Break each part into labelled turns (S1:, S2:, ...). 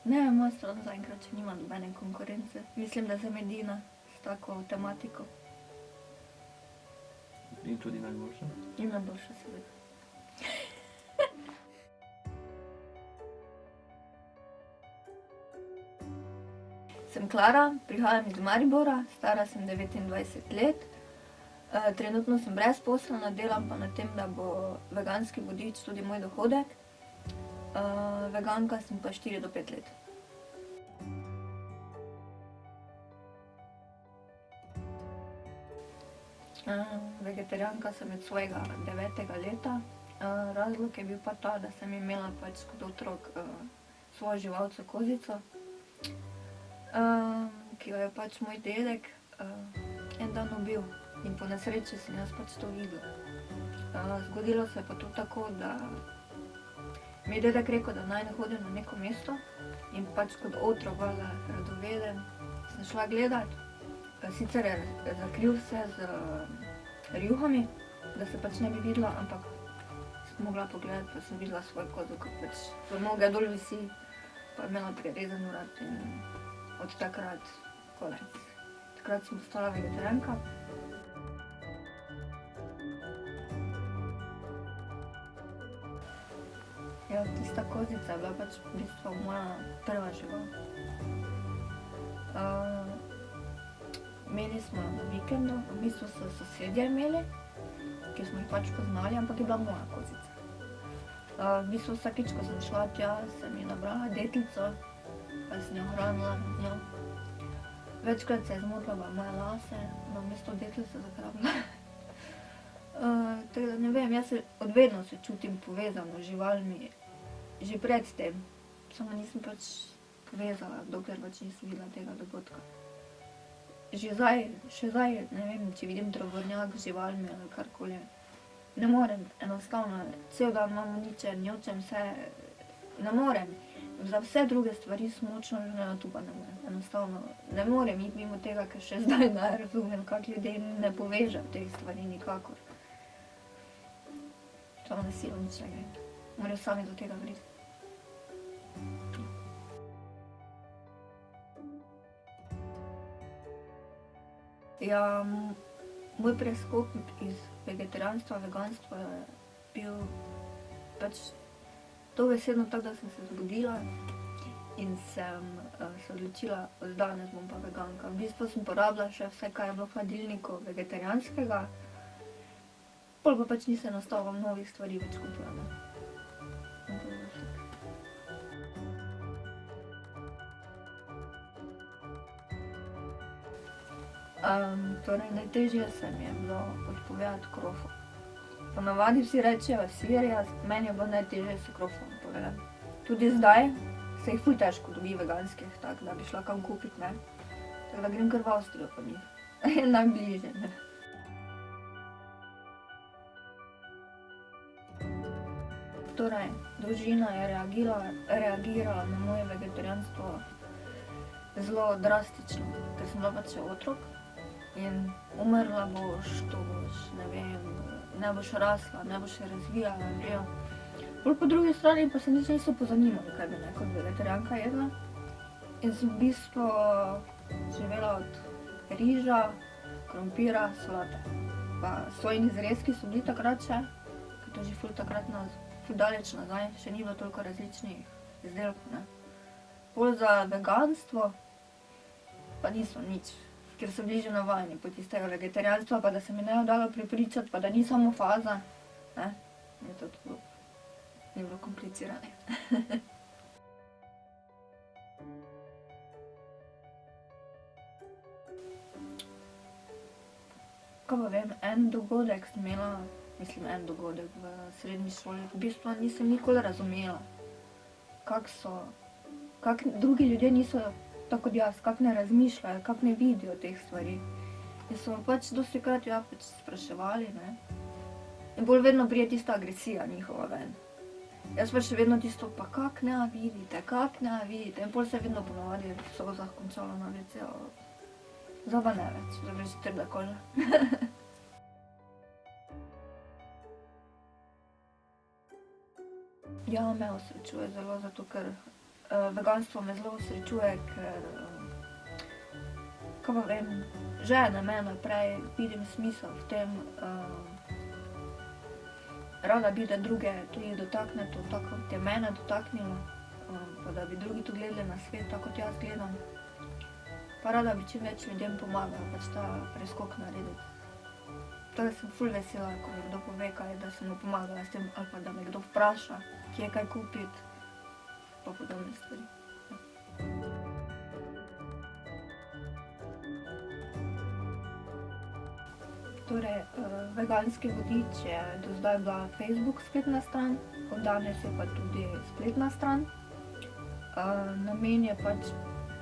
S1: Ne, moja stran zaenkrat še nima nobene konkurence. Mislim, da sem edina s tako tematiko.
S2: In tudi najboljša.
S1: In najboljša, seveda. Sem Klara, prihajam iz Maribora, stara sem 29 let. Trenutno sem brezposelna, delam pa na tem, da bo veganski vodič tudi moj dohodek. Veganka sem pa 4 do 5 let. Vegetarijanka sem od svojega 9. leta. Razlog je bil pa ta, da sem imela pač kot otrok svojo živalco kozico, ki jo je pač moj dedek en dan ubil. In po nesreči sem jaz pač to videla. Zgodilo se je pa to tako, da mi je dedek rekel, da naj ne hodim na neko mesto. In pač kot otrok, valjda radoveden, sem šla gledat. Sicer je zakril vse z rjuhami, da se pač ne bi videla, ampak sem mogla pogledati, pa sem videla svojo kozo, ko pač v noge dol visi, pa je imela prerezan vrat in od takrat konec. Takrat sem postala vegetarijanka. Ja, tista kozica je bila pač v bistvu moja prva žival. Imeli smo na vikendu, v bistvu so sosedje imeli, ki smo jih pač poznali, ampak je bila moja kozica. V bistvu vsakič, ko sem šla tja, sem ji nabrala deklico, pa sem jo hranila z njo. Večkrat se je zmotila v moje lase, namesto deklice zagrabila. Tako da ne vem, jaz od vedno se čutim povezano z živalmi, že pred tem. Samo nisem pač povezala, dokler pač nisem videla tega dogodka. Še zdaj, ne vem, če vidim tovornjak z živalmi ali karkoli, ne morem, enostavno, cel dan imam uničen, jočem se, ne morem. Za vse druge stvari sem močno želela, tu pa ne morem, enostavno, ne morem iti mimo tega, ker še zdaj ne razumem, kako ljudje ne povežem teh stvari nikakor. Samo na silo nič ne gre, morajo sami do tega priti. Ja, moj preskok iz vegetarijanstva v veganstvo je bil pač dobesedno tako, da sem se zbudila in sem se odločila, od danes bom pa veganka. V bistvu sem porabila še vse, kaj je bilo v hladilniku vegetarijanskega, pol pa pač nisem enostavno novih stvari več kupila. Torej, najtežje se mi je bilo odpovedati krofu. Ponavadi vsi rečejo sirija, meni je bilo najtežje s krofom odpovedati. Tudi zdaj se jih ful težko dobi veganskih, tako da bi šla kam kupit, ne. Tako da grem kar v Avstrijo po njih. Najbližje, ne. Torej, družina je reagirala na moje vegetarijanstvo zelo drastično, ker sem bila pač še otrok. In umrla boš, to boš, ne vem, ne boš rasla, ne boš se razvijala, že. Bolj po drugi strani pa se nič niso pozanimali, kaj bi naj kot vegetarijanka jedla. In sem v bistvu živela od riža, krompira, solate. Pa sojini zrezki so bili takrat še, ker to je že ful daleč nazaj, še ni bilo toliko različnih izdelkov, ne. Pol za veganstvo pa niso nič. Ker so bili že navajeni po tistega vegetarijanstva, pa da se mi ne je dalo prepričati, pa da ni samo faza, ne, je to tako, ni bilo komplicirano. Kaj pa vem, en dogodek sem imela, en dogodek v srednji šoli, v bistvu nisem nikoli razumela, kako drugi ljudje niso tako kot jaz, kako ne razmišljajo, kako ne vidijo teh stvari. In so me pač dostikrat pač spraševali, ne. In bolj vedno pride tista agresija njihova ven. Jaz pa še vedno tisto, pa kako ne vidite, in pol se je vedno ponavadi v solzah končalo na WC-ju. Zdaj pa ne več, zdaj pa že trda koža. Ja, me osrečuje zelo, zato ker veganstvo me zelo srečuje, ker, kaj pa vem, žene me naprej, vidim smisel v tem, rada bi, da druge tudi dotakne to, tako kot je mene dotaknilo, pa da bi drugi tudi gledali na svet, tako kot jaz gledam. Pa rada bi čim več ljudem pomagala, pač ta preskok narediti. Tako da sem ful vesela, ko mi kdo pove kaj, da sem mu pomagala s tem, ali pa da me kdo vpraša, kje kaj kupiti, pa podobne stvari. Torej, veganski vodič je do zdaj bila Facebook spletna stran, od danes je pa tudi spletna stran. Namen je pač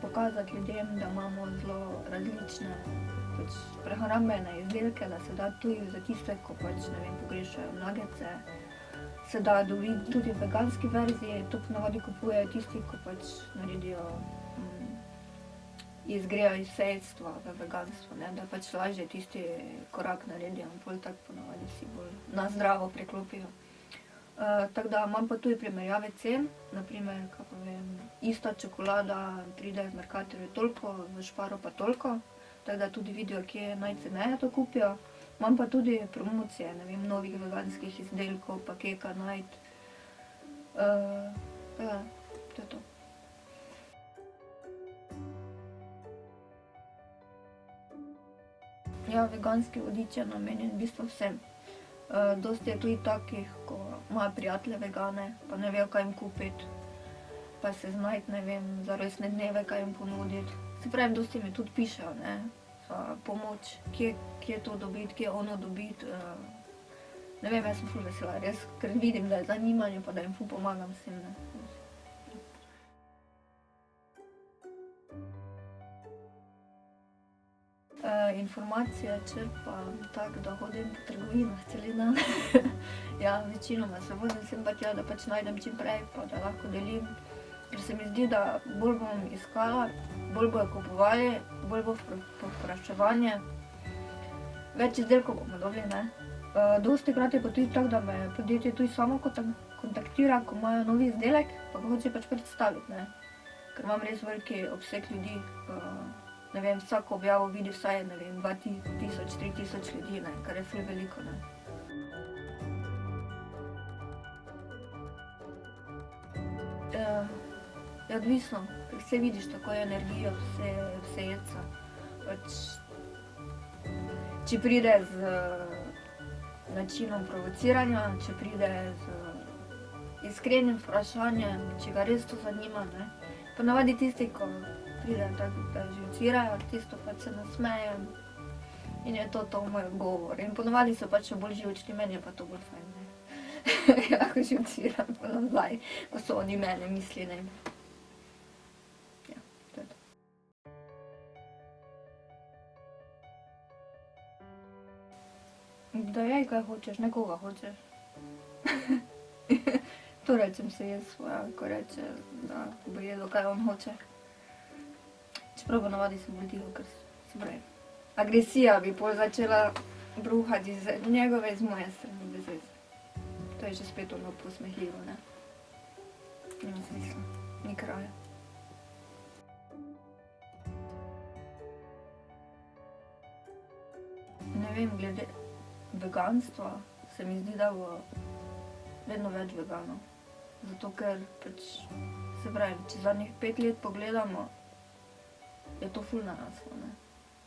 S1: pokazati ljudem, da imamo zelo različne pač prehrambene izdelke, da se da tudi za tiste, ko pač, ne vem, pogrešajo nuggetse, se da dobiti tudi v veganski verziji, to ponavadi kupujejo tisti, ko pač naredijo, izgrejo iz sredstva v veganstvo, ne, da pač lažje tisti korak naredijo in pol tako ponavadi si bolj na zdravo preklopijo. Tako da imam pa tudi primerjave cen, na primer, kaj pa vem, ista čokolada pride v Mercatorju toliko, v Sparu pa toliko, tako da tudi vidijo, kje najceneje to kupijo. Imam pa tudi promocije, ne vem, novih veganskih izdelkov, pa kje kaj najti. Tako da, to je to. Ja, veganski vodič je namenjen v bistvu vsem. Dosti je tudi takih, ko imajo prijatelje vegane, pa ne vejo, kaj jim kupiti, pa se znajti, ne vem, za rojstne dneve, kaj jim ponuditi. Se pravi, dosti mi tudi pišejo, ne, za pomoč, kje to dobiti, kje ono dobiti. Ne vem, jaz sem ful vesela, res, ker vidim, da je zanimanje, pa da jim ful pomagam s tem, ne. Informacije črpam tako, da hodim po trgovinah cel dan. Ja, večinoma se vozim sem pa tja, da pač najdem čim prej, pa da lahko delim. Ker se mi zdi, da bolj bom iskala, bolj bojo kupovali, bolj bo povpraševanje, več izdelkov bomo dobili, ne. Dostikrat je pa tudi tako, da me podjetje tudi samo kontaktira, ko imajo novi izdelek, pa ga hoče pač predstaviti, ne. Ker imam res veliki obseg ljudi, ne vem, vsako objavo vidi vsaj, ne vem, 2000, 3000 ljudi, ne, kar je ful veliko, ne. Je odvisno, ker saj vidiš takoj energijo vsejedca. Pač, če pride z načinom provociranja, če pride z iskrenim vprašanjem, če ga res to zanima, ne. Ponavadi tisti, ko pridejo tako, da živcirajo, tisto pač se nasmejem in je to moj odgovor. In ponavadi so pač še bolj živčni, meni je pa to bolj fajn, ne. Ja, ko živciram pa nazaj, ko so oni mene misli, ne. Ja, to je to. Da jej, kaj hočeš, ne koga hočeš. To rečem se jaz svoja, ko reče, da bo jedel, kaj on hoče. Čeprav ponavadi sem bolj tiho, ker se pravi, agresija bi pol začela bruhati iz njegove, iz moje strani, bez veze. To je že spet ono posmehljivo, ne. Nima smisla, ni kraja. Ne vem, glede veganstva se mi zdi, da bo vedno več veganov. Zato ker pač, se pravi, če zadnjih 5 let pogledamo, je to ful naraslo, ne.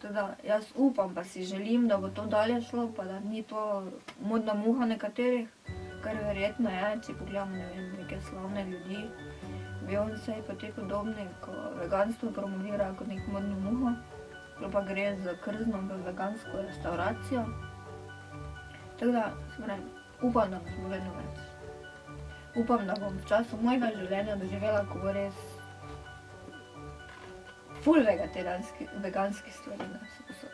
S1: Tako da jaz upam pa si želim, da bo to dalje šlo, pa da ni to modna muha nekaterih, kar verjetno je, če pogledamo, ne vem, neke slavne ljudi, Beyoncé pa te podobni, ko veganstvo promovirajo kot neko modno muho, ko pa gre za krzno v vegansko restavracijo. Tako da, se pravi, upam, da nas bo vedno več. Upam, da bom v času mojega življenja doživela, ko bo res ful veganskih stvari, ne, vsepovsod.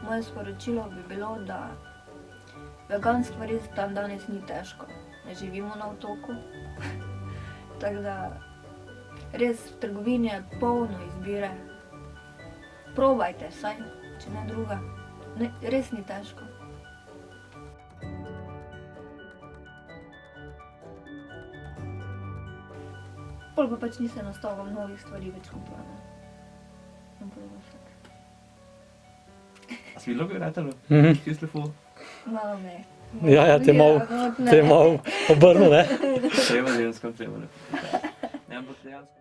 S1: Moje sporočilo bi bilo, da veganstvo res dandanes ni težko. Ne živimo na otoku. Tako da res v trgovini je polno izbire. Probajte vsaj, če ne druga. Ne, res ni težko. Pol pa pač nisem nastavila mnogih stvari več kupila, ne. In pol je bilo tako.
S2: A si videla, kako je ratalo?
S3: Mhm.
S2: Čisto lepo.
S1: Malo ne.
S3: Ja, te je malo obrnil, ne?
S2: Treba ženskam, treba lepo. Ne, ampak dejansko.